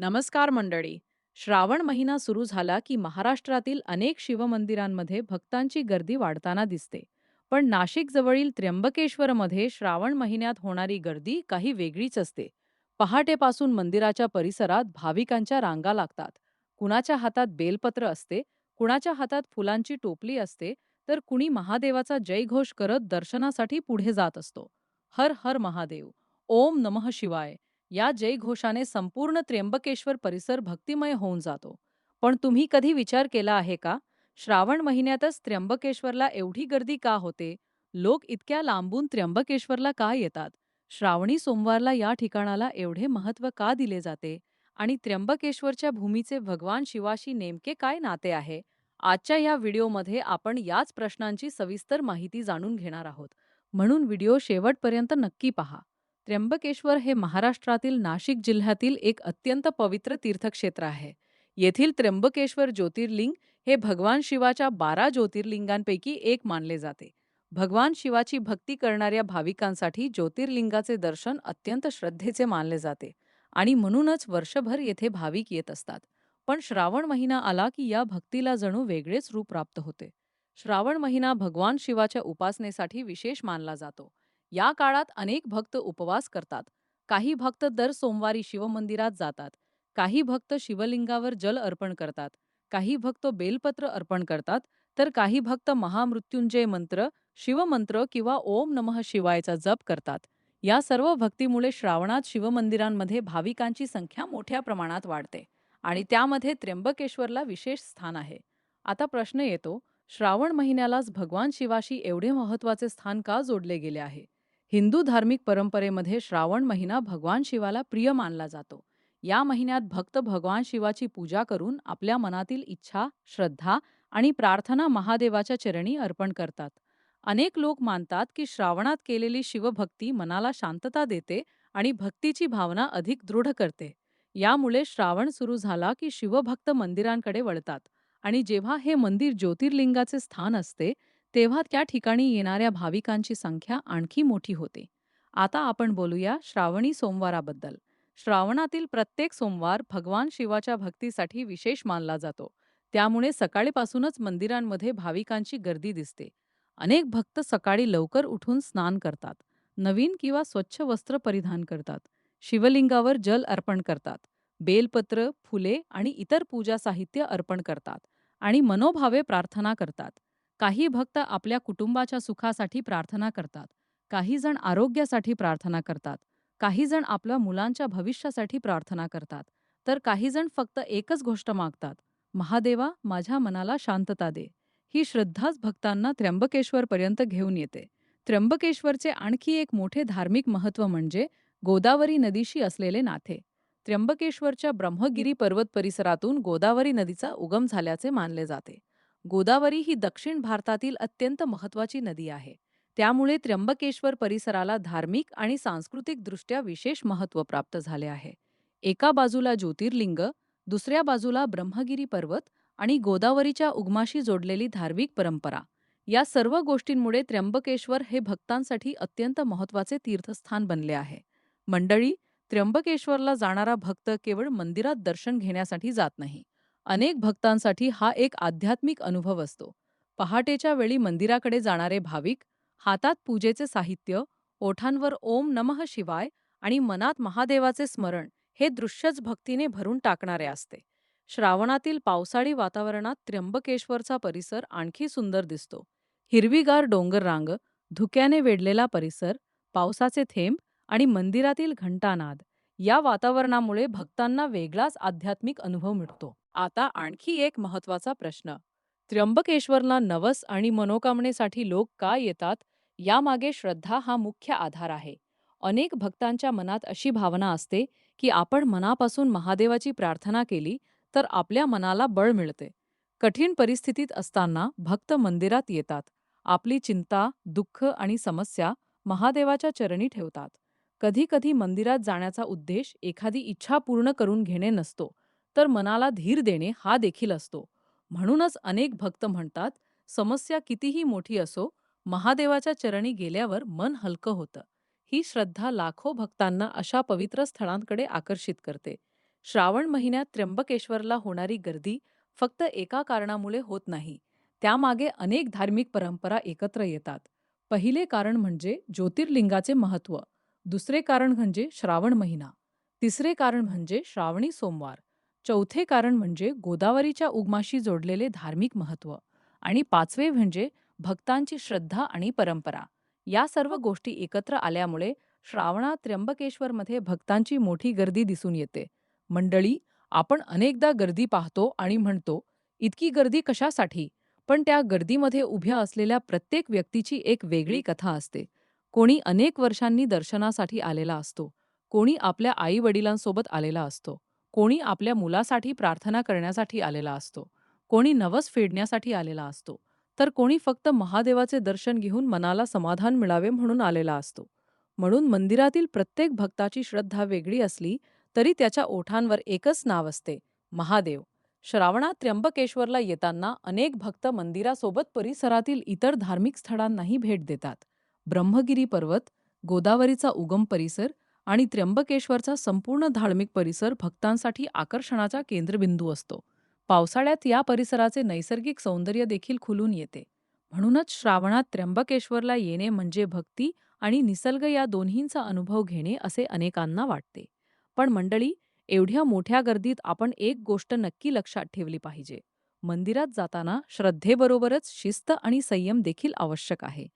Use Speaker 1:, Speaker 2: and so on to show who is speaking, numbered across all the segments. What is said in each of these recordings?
Speaker 1: नमस्कार मंडळी. श्रावण महिना सुरू झाला की महाराष्ट्रातील अनेक शिवमंदिरांमध्ये भक्तांची गर्दी वाढताना दिसते. पण नाशिक जवळील त्र्यंबकेश्वरमध्ये श्रावण महिन्यात होणारी गर्दी काही वेगळीच असते. पहाटेपासून मंदिराच्या परिसरात भाविकांच्या रांगा लागतात. कुणाच्या हातात बेलपत्र असते, कुणाच्या हातात फुलांची टोपली असते, तर कुणी महादेवाचा जयघोष करत दर्शनासाठी पुढे जात असतो. हर हर महादेव, ओम नमः शिवाय या जयघोषाने संपूर्ण त्र्यंबकेश्वर परिसर भक्तिमय होऊन जातो. पण तुम्ही कधी विचार केला आहे का? श्रावण महिन्यातच त्र्यंबकेश्वरला एवढी गर्दी का होते? लोक इतक्या लांबून त्र्यंबकेश्वरला का येतात? श्रावणी सोमवारला या ठिकाणाला एवढे महत्त्व का दिले जाते? आणि त्र्यंबकेश्वरच्या भूमीचे भगवान शिवाशी नेमके काय नाते आहे? आजच्या या व्हिडिओमध्ये आपण याच प्रश्नांची सविस्तर माहिती जाणून घेणार आहोत. म्हणून व्हिडिओ शेवटपर्यंत नक्की पहा. त्र्यंबकेश्वर हे महाराष्ट्रातील नाशिक जिल्ह्यातील एक अत्यंत पवित्र तीर्थक्षेत्र आहे. येथील त्र्यंबकेश्वर ज्योतिर्लिंग हे भगवान शिवाच्या 12 ज्योतिर्लिंगांपैकी एक मानले जाते. भगवान शिवाची भक्ती करणाऱ्या भाविकांसाठी ज्योतिर्लिंगाचे दर्शन अत्यंत श्रद्धेचे मानले जाते आणि म्हणूनच वर्षभर येथे भाविक येत असतात. पण श्रावण महिना आला की या भक्तीला जणू वेगळेच रूप प्राप्त होते. श्रावण महिना भगवान शिवाच्या उपासनेसाठी विशेष मानला जातो. या काळात अनेक भक्त उपवास करतात. काही भक्त दर सोमवारी शिवमंदिरात जातात. काही भक्त शिवलिंगावर जल अर्पण करतात. काही भक्त बेलपत्र अर्पण करतात. तर काही भक्त महामृत्युंजय मंत्र, शिवमंत्र किंवा ओम नमः शिवायचा जप करतात. या सर्व भक्तीमुळे श्रावणात शिवमंदिरांमध्ये भाविकांची संख्या मोठ्या प्रमाणात वाढते आणि त्यामध्ये त्र्यंबकेश्वरला विशेष स्थान आहे. आता प्रश्न येतो, श्रावण महिन्यालाच भगवान शिवाशी एवढे महत्त्वाचे स्थान का जोडले गेले आहे? हिंदू धार्मिक परंपरेमध्ये श्रावण महिना भगवान शिवाला प्रिय मानला जातो. या महिन्यात भक्त भगवान शिवाची पूजा करून आपल्या मनातील इच्छा, श्रद्धा आणि प्रार्थना महादेवाच्या चरणी अर्पण करतात. अनेक लोक मानतात की श्रावणात केलेली शिवभक्ती मनाला शांतता देते आणि भक्तीची भावना अधिक दृढ करते. यामुळे श्रावण सुरू झाला की शिवभक्त मंदिरांकडे वळतात आणि जेव्हा हे मंदिर ज्योतिर्लिंगाचे स्थान असते, तेव्हा त्या ठिकाणी येणाऱ्या भाविकांची संख्या आणखी मोठी होते. आता आपण बोलूया श्रावणी सोमवाराबद्दल. श्रावणातील प्रत्येक सोमवार भगवान शिवाच्या भक्तीसाठी विशेष मानला जातो. त्यामुळे सकाळीपासूनच मंदिरांमध्ये भाविकांची गर्दी दिसते. अनेक भक्त सकाळी लवकर उठून स्नान करतात. नवीन किंवा स्वच्छ वस्त्र परिधान करतात. शिवलिंगावर जल अर्पण करतात. बेलपत्र, फुले आणि इतर पूजा साहित्य अर्पण करतात आणि मनोभावे प्रार्थना करतात. काही भक्त आपल्या कुटुंबाच्या सुखासाठी प्रार्थना करतात. काही जण आरोग्यासाठी प्रार्थना करतात. काही जण आपल्या मुलांच्या भविष्यासाठी प्रार्थना करतात. तर काही जण फक्त एकच गोष्ट मागतात, महादेवा माझ्या मनाला शांतता दे. ही श्रद्धाच भक्तांना त्र्यंबकेश्वरपर्यंत घेऊन येते. त्र्यंबकेश्वरचे आणखी एक मोठे धार्मिक महत्त्व म्हणजे गोदावरी नदीशी असलेले नाते. त्र्यंबकेश्वरच्या ब्रह्मगिरी पर्वत परिसरातून गोदावरी नदीचा उगम झाल्याचे मानले जाते. गोदावरी ही दक्षिण भारतातील अत्यंत महत्त्वाची नदी आहे. त्यामुळे त्र्यंबकेश्वर परिसराला धार्मिक आणि सांस्कृतिक दृष्ट्या विशेष महत्त्व प्राप्त झाले आहे. एका बाजूला ज्योतिर्लिंग, दुसऱ्या बाजूला ब्रह्मगिरी पर्वत आणि गोदावरीच्या उगमाशी जोडलेली धार्मिक परंपरा. या सर्व गोष्टींमुळे त्र्यंबकेश्वर हे भक्तांसाठी अत्यंत महत्त्वाचे तीर्थस्थान बनले आहे. मंडळी, त्र्यंबकेश्वरला जाणारा भक्त केवळ मंदिरात दर्शन घेण्यासाठी जात नाही. अनेक भक्तांसाठी हा एक आध्यात्मिक अनुभव असतो. पहाटेच्या वेळी मंदिराकडे जाणारे भाविक हातात पूजेचे साहित्य, ओठांवर ओम नमः शिवाय आणि मनात महादेवाचे स्मरण, हे दृश्यच भक्तीने भरून टाकणारे असते. श्रावणातील पावसाळी वातावरणात त्र्यंबकेश्वरचा परिसर आणखी सुंदर दिसतो. हिरवीगार डोंगररांग, धुक्याने वेढलेला परिसर, पावसाचे थेंब आणि मंदिरातील घंटानाद, या वातावरणामुळे भक्तांना वेगळाच आध्यात्मिक अनुभव मिळतो. आता आणखी एक महत्त्वाचा प्रश्न, त्र्यंबकेश्वरला नवस आणि मनोकामनेसाठी लोक का येतात? यामागे श्रद्धा हा मुख्य आधार आहे. अनेक भक्तांच्या मनात अशी भावना असते की आपण मनापासून महादेवाची प्रार्थना केली तर आपल्या मनाला बळ मिळते. कठीण परिस्थितीत असताना भक्त मंदिरात येतात. आपली चिंता, दुःख आणि समस्या महादेवाच्या चरणी ठेवतात. कधी-कधी मंदिरात जाण्याचा उद्देश एखादी इच्छा पूर्ण करून घेणे नसतो, तर मनाला धीर देणे हा देखील असतो. म्हणूनच अनेक भक्त म्हणतात, समस्या कितीही मोठी असो, महादेवाच्या चरणी गेल्यावर मन हलकं होतं. ही श्रद्धा लाखो भक्तांना अशा पवित्र स्थळांकडे आकर्षित करते. श्रावण महिन्यात त्र्यंबकेश्वरला होणारी गर्दी फक्त एका कारणामुळे होत नाही. त्यामागे अनेक धार्मिक परंपरा एकत्र येतात. पहिले कारण म्हणजे ज्योतिर्लिंगाचे महत्त्व. दुसरे कारण म्हणजे श्रावण महिना. तिसरे कारण म्हणजे श्रावणी सोमवार. चौथे कारण म्हणजे गोदावरीच्या उगमाशी जोडलेले धार्मिक महत्त्व. आणि पाचवे म्हणजे भक्तांची श्रद्धा आणि परंपरा. या सर्व गोष्टी एकत्र आल्यामुळे श्रावणात त्र्यंबकेश्वरमध्ये भक्तांची मोठी गर्दी दिसून येते. मंडळी, आपण अनेकदा गर्दी पाहतो आणि म्हणतो, इतकी गर्दी कशासाठी? पण त्या गर्दीमध्ये उभ्या असलेल्या प्रत्येक व्यक्तीची एक वेगळी कथा असते. कोणी अनेक वर्षांनी दर्शनासाठी आलेला असतो. कोणी आपल्या आई-वडिलांसोबत आलेला असतो. कोणी आपल्या मुलासाठी प्रार्थना करण्यासाठी आलेला असतो. कोणी नवस फेडण्यासाठी आलेला असतो. तर कोणी फक्त महादेवाचे दर्शन घेऊन मनाला समाधान मिळावे म्हणून आलेला असतो. म्हणून मंदिरातील प्रत्येक भक्ताची श्रद्धा वेगळी असली तरी त्याच्या ओठांवर एकच नाव असते, महादेव. श्रावणात त्र्यंबकेश्वरला येताना अनेक भक्त मंदिरासोबत परिसरातील इतर धार्मिक स्थळांनाही भेट देतात. ब्रह्मगिरी पर्वत, गोदावरीचा उगम परिसर आणि त्र्यंबकेश्वरचा संपूर्ण धार्मिक परिसर भक्तांसाठी आकर्षणाचा केंद्रबिंदू असतो. पावसाळ्यात या परिसराचे नैसर्गिक सौंदर्य देखील खुलून येते. म्हणूनच श्रावणात त्र्यंबकेश्वरला येणे म्हणजे भक्ती आणि निसर्ग या दोन्हींचा अनुभव घेणे असे अनेकांना वाटते. पण मंडळी, एवढ्या मोठ्या गर्दीत आपण एक गोष्ट नक्की लक्षात ठेवली पाहिजे. मंदिरात जाताना श्रद्धेबरोबरच शिस्त आणि संयम देखील आवश्यक आहे.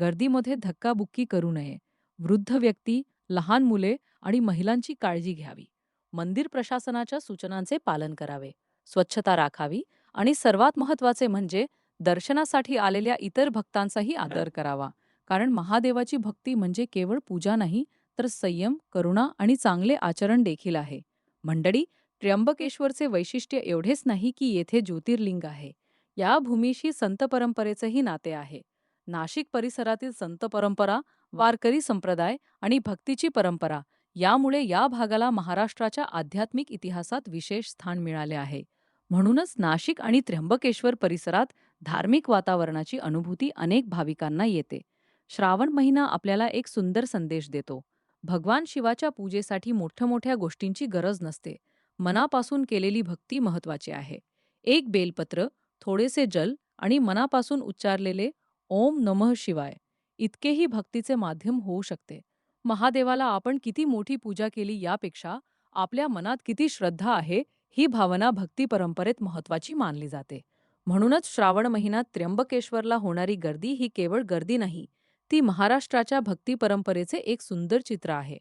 Speaker 1: गर्दीमध्ये धक्काबुक्की करू नये. वृद्ध व्यक्ती, लहान मुले आणि महिलांची काळजी घ्यावी. मंदिर प्रशासनाच्या सूचनांचे पालन करावे. स्वच्छता राखावी आणि सर्वात महत्त्वाचे म्हणजे दर्शनासाठी आलेल्या इतर भक्तांचाही आदर करावा. कारण महादेवाची भक्ती म्हणजे केवळ पूजा नाही, तर संयम, करुणा आणि चांगले आचरण देखील आहे. मंडळी, त्र्यंबकेश्वरचे वैशिष्ट्य एवढेच नाही की येथे ज्योतिर्लिंग आहे. या भूमीशी संत परंपरेचेही नाते आहे. नाशिक परिसरातील संत परंपरा, वारकरी संप्रदाय आणि भक्तीची परंपरा यामुळे या भागाला महाराष्ट्राच्या आध्यात्मिक इतिहासात विशेष स्थान मिळाले आहे. म्हणूनच नाशिक आणि त्र्यंबकेश्वर परिसरात धार्मिक वातावरणाची अनुभूती अनेक भाविकांना येते. श्रावण महिना आपल्याला एक सुंदर संदेश देतो. भगवान शिवाच्या पूजेसाठी मोठ्या-मोठ्या गोष्टींची गरज नसते. मनापासून केलेली भक्ती महत्वाची आहे. एक बेलपत्र, थोडेसे जल आणि मनापासून उच्चारलेले ओम नमः शिवाय इतकेही भक्तीचे माध्यम होऊ शकते. महादेवाला आपण किती मोठी पूजा केली यापेक्षा आपल्या मनात किती श्रद्धा आहे ही भावना भक्ती परंपरेत महत्वाची मानली जाते. म्हणूनच श्रावण महिन्यात त्र्यंबकेश्वरला होणारी गर्दी ही केवळ गर्दी नाही, ती महाराष्ट्राच्या भक्ती परंपरेचे एक सुंदर चित्र आहे.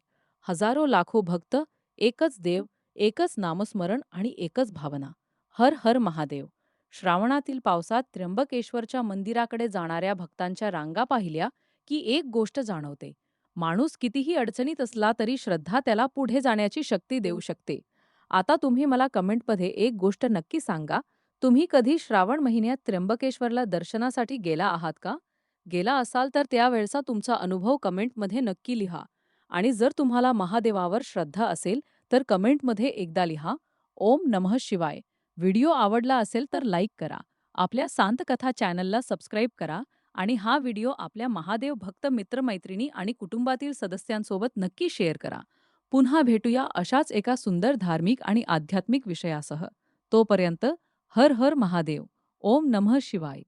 Speaker 1: हजारो लाखो भक्त, एकच देव, एकच नामस्मरण आणि एकच भावना. हर हर महादेव. श्रावणातील पावसात त्र्यंबकेश्वरच्या मंदिराकडे जाणाऱ्या भक्तांच्या रांगा पाहिल्या की एक गोष्ट जाणवते. माणूस कितीही अडचणीत असला तरी श्रद्धा त्याला पुढे जाण्याची शक्ती देऊ शकते. आता तुम्ही मला कमेंटमध्ये एक गोष्ट नक्की सांगा. तुम्ही कधी श्रावण महिन्यात त्र्यंबकेश्वरला दर्शनासाठी गेला आहात का? गेला असाल तर त्यावेळचा तुमचा अनुभव कमेंटमध्ये नक्की लिहा. आणि जर तुम्हाला महादेवावर श्रद्धा असेल तर कमेंटमध्ये एकदा लिहा, ओम नमः शिवाय. व्हिडिओ आवडला असेल तर लाईक करा. आपल्या शांतकथा चॅनलला सबस्क्राईब करा आणि हा व्हिडिओ आपल्या महादेव भक्त मित्रमैत्रिणी आणि कुटुंबातील सदस्यांसोबत नक्की शेअर करा. पुन्हा भेटूया अशाच एका सुंदर धार्मिक आणि आध्यात्मिक विषयासह. तोपर्यंत हर हर महादेव. ओम नमः शिवाय.